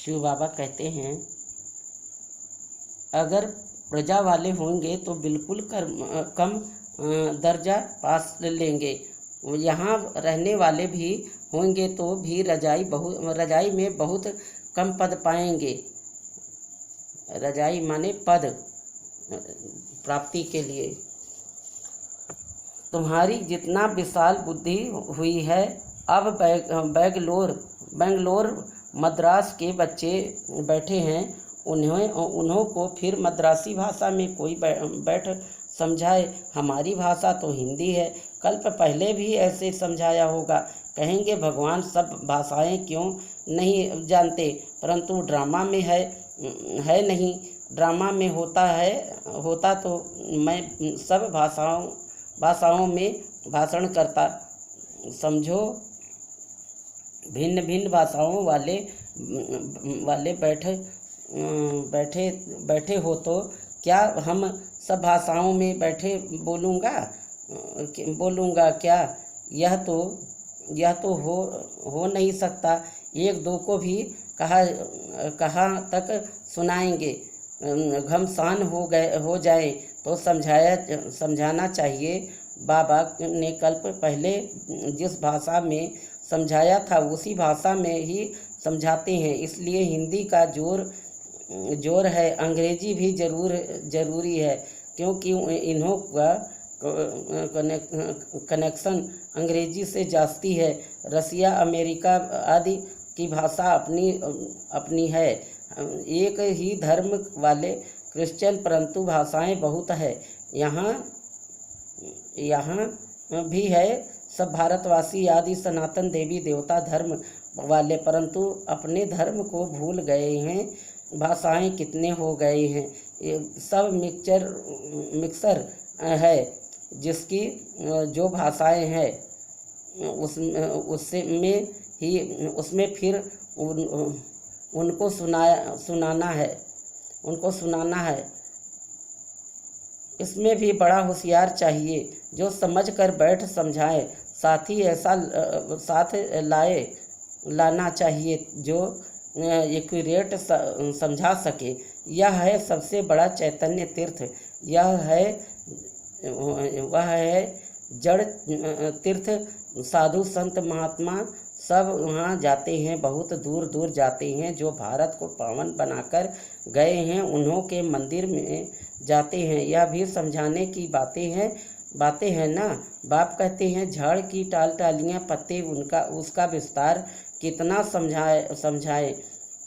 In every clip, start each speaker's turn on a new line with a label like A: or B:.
A: शिव बाबा कहते हैं, अगर प्रजा वाले होंगे तो बिल्कुल कम दर्जा पास लेंगे। यहाँ रहने वाले भी होंगे तो भी रजाई में बहुत कम पद पाएंगे। रजाई माने पद प्राप्ति के लिए। तुम्हारी जितना विशाल बुद्धि हुई है, अब बेंगलोर मद्रास के बच्चे बैठे हैं, उन्हों को फिर मद्रासी भाषा में कोई बैठ समझाए। हमारी भाषा तो हिंदी है, कल्प पहले भी ऐसे समझाया होगा। कहेंगे भगवान सब भाषाएं क्यों नहीं जानते, परंतु ड्रामा में है नहीं। ड्रामा में होता तो मैं सब भाषाओं में भाषण करता। समझो, भिन्न भिन्न भाषाओं वाले बैठे हो तो क्या हम सब भाषाओं में बैठे बोलूँगा क्या? यह तो हो नहीं सकता। एक दो को भी कहाँ तक सुनाएंगे? घमसान हो जाए तो समझाना चाहिए। बाबा ने कल्प पहले जिस भाषा में समझाया था उसी भाषा में ही समझाते हैं, इसलिए हिंदी का जोर है। अंग्रेजी भी जरूरी है, क्योंकि इन्हों का कनेक्शन अंग्रेजी से जास्ती है। रसिया, अमेरिका आदि की भाषा अपनी है। एक ही धर्म वाले क्रिश्चियन, परंतु भाषाएं बहुत है। यहाँ भी है सब भारतवासी आदि सनातन देवी देवता धर्म वाले, परंतु अपने धर्म को भूल गए हैं। भाषाएं कितने हो गए हैं, सब मिक्सर है। जिसकी जो भाषाएं हैं उसमें फिर उनको सुनाना है। इसमें भी बड़ा होशियार चाहिए, जो समझ कर बैठ समझाए। साथ ही ऐसा साथ लाना चाहिए जो एक्यूरेट समझा सके। यह है सबसे बड़ा चैतन्य तीर्थ। वह है जड़ तीर्थ। साधु संत महात्मा सब वहाँ जाते हैं, बहुत दूर दूर जाते हैं। जो भारत को पावन बनाकर गए हैं उन्हों के मंदिर में जाते हैं। यह भी समझाने की बातें हैं ना। बाप कहते हैं, झाड़ की टालियाँ पत्ते उसका विस्तार कितना समझाए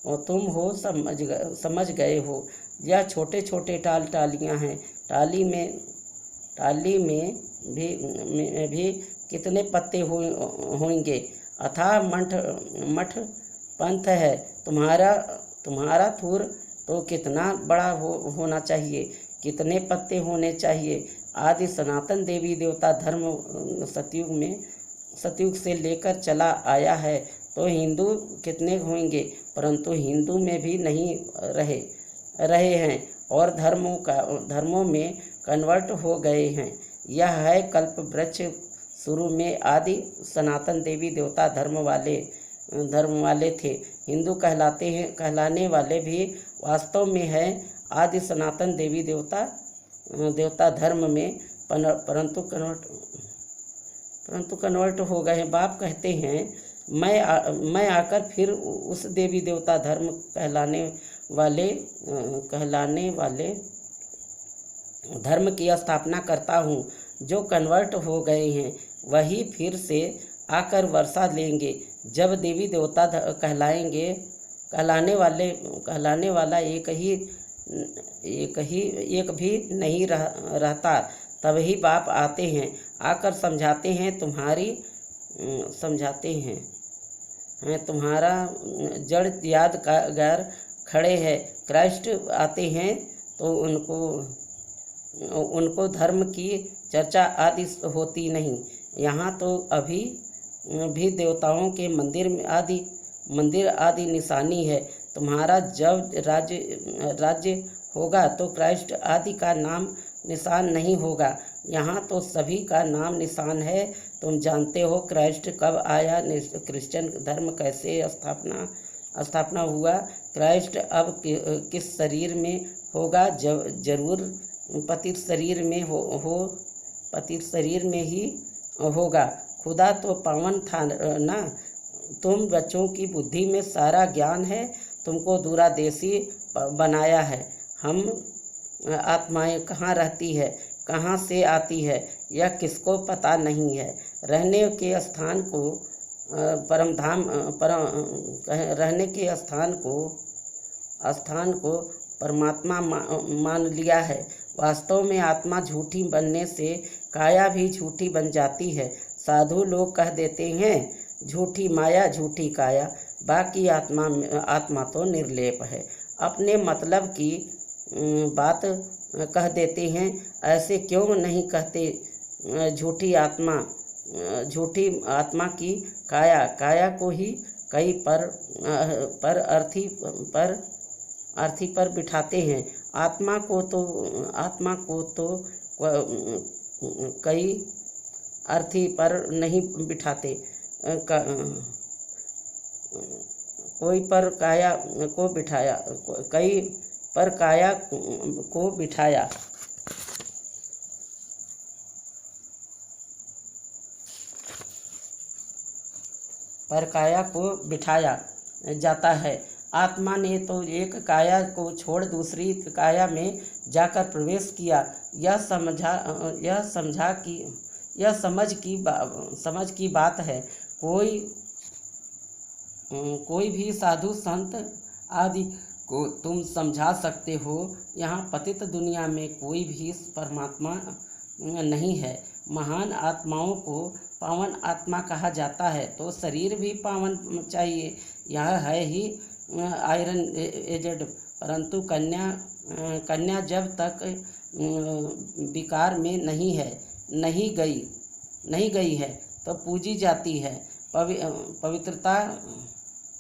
A: और तुम हो समझ गए हो। यह छोटे छोटे टालियाँ हैं। टाली में भी कितने पत्ते होंगे। अथाह मठ पंथ है तुम्हारा थूर तो कितना बड़ा होना चाहिए, कितने पत्ते होने चाहिए। आदि सनातन देवी देवता धर्म सतयुग से लेकर चला आया है, तो हिंदू कितने होंगे, परंतु हिंदू में भी नहीं रहे हैं और धर्मों में कन्वर्ट हो गए हैं। यह है कल्प वृक्ष। शुरू में आदि सनातन देवी देवता धर्म वाले थे। हिंदू कहलाने वाले भी वास्तव में है आदि सनातन देवी देवता धर्म में, परंतु कन्वर्ट हो गए। बाप कहते हैं, मैं आकर फिर उस देवी देवता धर्म कहलाने वाले धर्म की स्थापना करता हूँ। जो कन्वर्ट हो गए हैं वही फिर से आकर वर्षा लेंगे। जब देवी देवता कहलाने वाला एक भी नहीं रहता, तभी बाप आते हैं, आकर समझाते हैं तुम्हारा जड़ यादगार खड़े हैं। क्राइस्ट आते हैं तो उनको धर्म की चर्चा आदि होती नहीं। यहाँ तो अभी भी देवताओं के मंदिर आदि निशानी है। तुम्हारा जब राज्य होगा तो क्राइस्ट आदि का नाम निशान नहीं होगा। यहाँ तो सभी का नाम निशान है। तुम जानते हो क्राइस्ट कब आया, क्रिश्चियन धर्म कैसे स्थापना स्थापना हुआ। क्राइस्ट अब किस शरीर में होगा? जरूर पतित शरीर में हो पतित शरीर में ही होगा। खुदा तो पावन था ना। तुम बच्चों की बुद्धि में सारा ज्ञान है, तुमको दूरादेशी बनाया है। हम आत्माएं कहाँ रहती है, कहाँ से आती है, यह किसको पता नहीं है। रहने के स्थान को परमधाम रहने के स्थान को परमात्मा मान लिया है। वास्तव में आत्मा झूठी बनने से काया भी झूठी बन जाती है। साधु लोग कह देते हैं झूठी माया झूठी काया, बाकी आत्मा तो निर्लेप है। अपने मतलब की बात कह देते हैं। ऐसे क्यों नहीं कहते झूठी आत्मा की काया को ही कई अर्थी पर बिठाते हैं। आत्मा को तो कई अर्थी पर नहीं बिठाते। कोई पर काया को बिठाया, कई पर काया को बिठाया। पर काया को बिठाया जाता है। आत्मा ने तो एक काया को छोड़ दूसरी काया में जाकर प्रवेश किया। यह समझ की बात है। कोई भी साधु संत आदि को तुम समझा सकते हो। यहाँ पतित दुनिया में कोई भी परमात्मा नहीं है। महान आत्माओं को पावन आत्मा कहा जाता है, तो शरीर भी पावन चाहिए। यह है ही आयरन एजेड। परंतु कन्या जब तक विकार में नहीं गई है तो पूजी जाती है। पवित्रता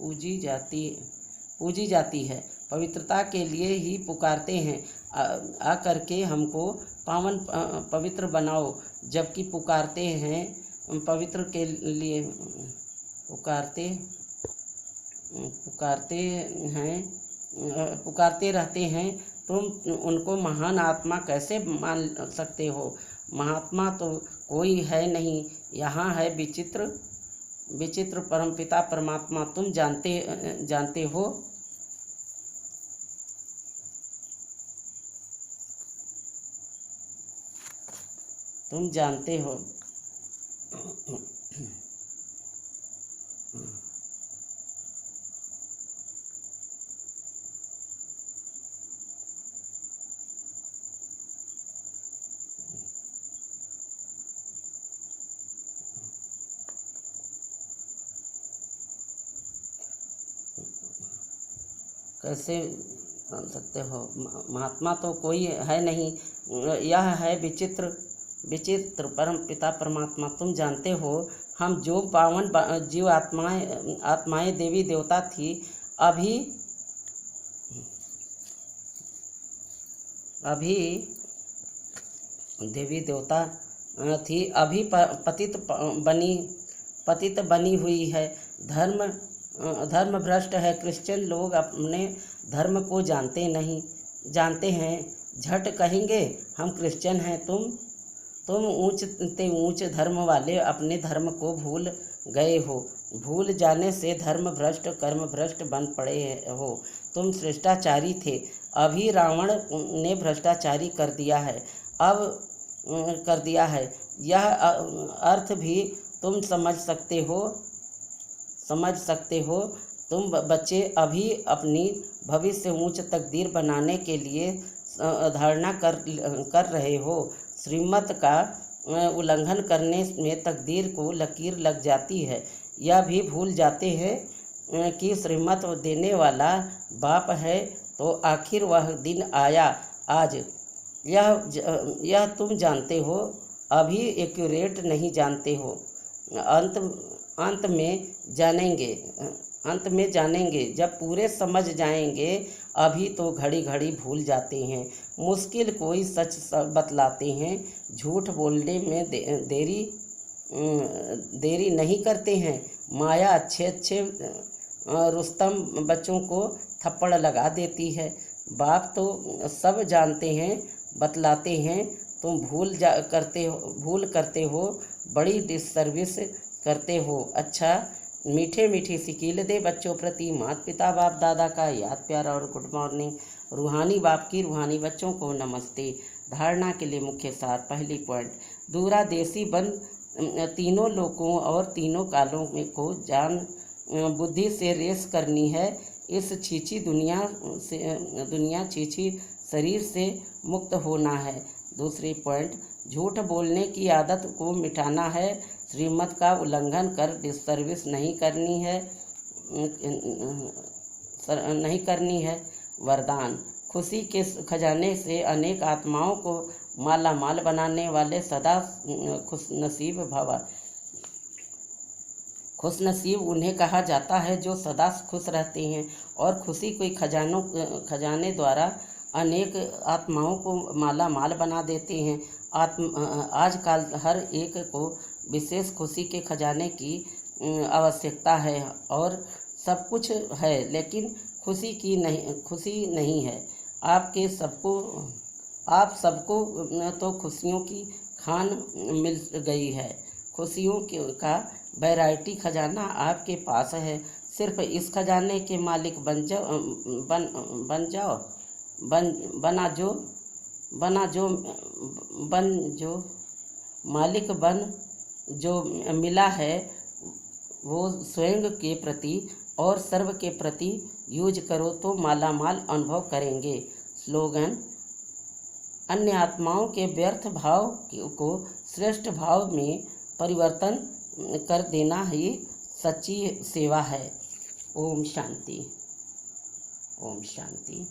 A: पूजी जाती है। पवित्रता के लिए ही पुकारते हैं, आकर के हमको पवित्र बनाओ। जबकि पुकारते हैं पवित्र के लिए पुकारते रहते हैं। तुम उनको महान आत्मा कैसे मान सकते हो? महात्मा तो कोई है नहीं, यहाँ है विचित्र परमपिता परमात्मा। तुम जानते हो। तुम जानते हो। कैसे मान सकते हो? महात्मा तो कोई है नहीं, यह है विचित्र परम पिता परमात्मा। तुम जानते हो। हम जो पावन जीव आत्माएं देवी देवता थी, अभी देवी देवता थी, अभी पतित बनी हुई है। धर्म भ्रष्ट है। क्रिश्चियन लोग अपने धर्म को जानते हैं। झट कहेंगे हम क्रिश्चियन हैं। तुम ऊंच धर्म वाले अपने धर्म को भूल गए हो। भूल जाने से धर्म भ्रष्ट कर्म भ्रष्ट बन पड़े हो। तुम भ्रष्टाचारी थे, अभी रावण ने भ्रष्टाचारी कर दिया है। यह अर्थ भी तुम समझ सकते हो। तुम बच्चे अभी अपनी भविष्य ऊंच तकदीर बनाने के लिए धारणा कर रहे हो। श्रीमत का उल्लंघन करने में तकदीर को लकीर लग जाती है। यह भी भूल जाते हैं कि श्रीमत देने वाला बाप है, तो आखिर वह दिन आया आज। यह तुम जानते हो, अभी एक्यूरेट नहीं जानते हो। अंत में जानेंगे जब पूरे समझ जाएंगे। अभी तो घड़ी घड़ी भूल जाते हैं। मुश्किल कोई सच बतलाते हैं। झूठ बोलने में देरी नहीं करते हैं। रुस्तम बच्चों को थप्पड़ लगा देती है। बाप तो सब जानते हैं, बतलाते हैं, तुम भूल करते हो, बड़ी डिससर्विस करते हो। अच्छा, मीठे मीठी सी कील दे बच्चों प्रति माता पिता बाप दादा का याद प्यार और गुड मॉर्निंग। रूहानी बाप की रूहानी बच्चों को नमस्ते। धारणा के लिए मुख्य सार। पहली पॉइंट, दूरा देसी बन तीनों लोकों और तीनों कालों में को जान बुद्धि से रेस करनी है। इस छीछी दुनिया छीछी शरीर से मुक्त होना है। दूसरी पॉइंट, झूठ बोलने की आदत को मिटाना है। श्रीमत का उल्लंघन कर डिससर्विस नहीं करनी है। वरदान, खुशी के खजाने से अनेक आत्माओं को माला माल बनाने वाले सदा खुशनसीब भव। खुशनसीब उन्हें कहा जाता है जो सदा खुश रहते हैं और खुशी के खजाने द्वारा अनेक आत्माओं को माला माल बना देते हैं। आजकल हर एक को विशेष खुशी के खजाने की आवश्यकता है और सब कुछ है, लेकिन खुशी नहीं है। आप सबको तो खुशियों की खान मिल गई है। खुशियों का वैरायटी खजाना आपके पास है। सिर्फ इस खजाने के मालिक जो मिला है वो स्वयं के प्रति और सर्व के प्रति यूज करो तो माला माल अनुभव करेंगे। स्लोगन, अन्य आत्माओं के व्यर्थ भाव को श्रेष्ठ भाव में परिवर्तन कर देना ही सच्ची सेवा है। ओम शांति। ओम शांति।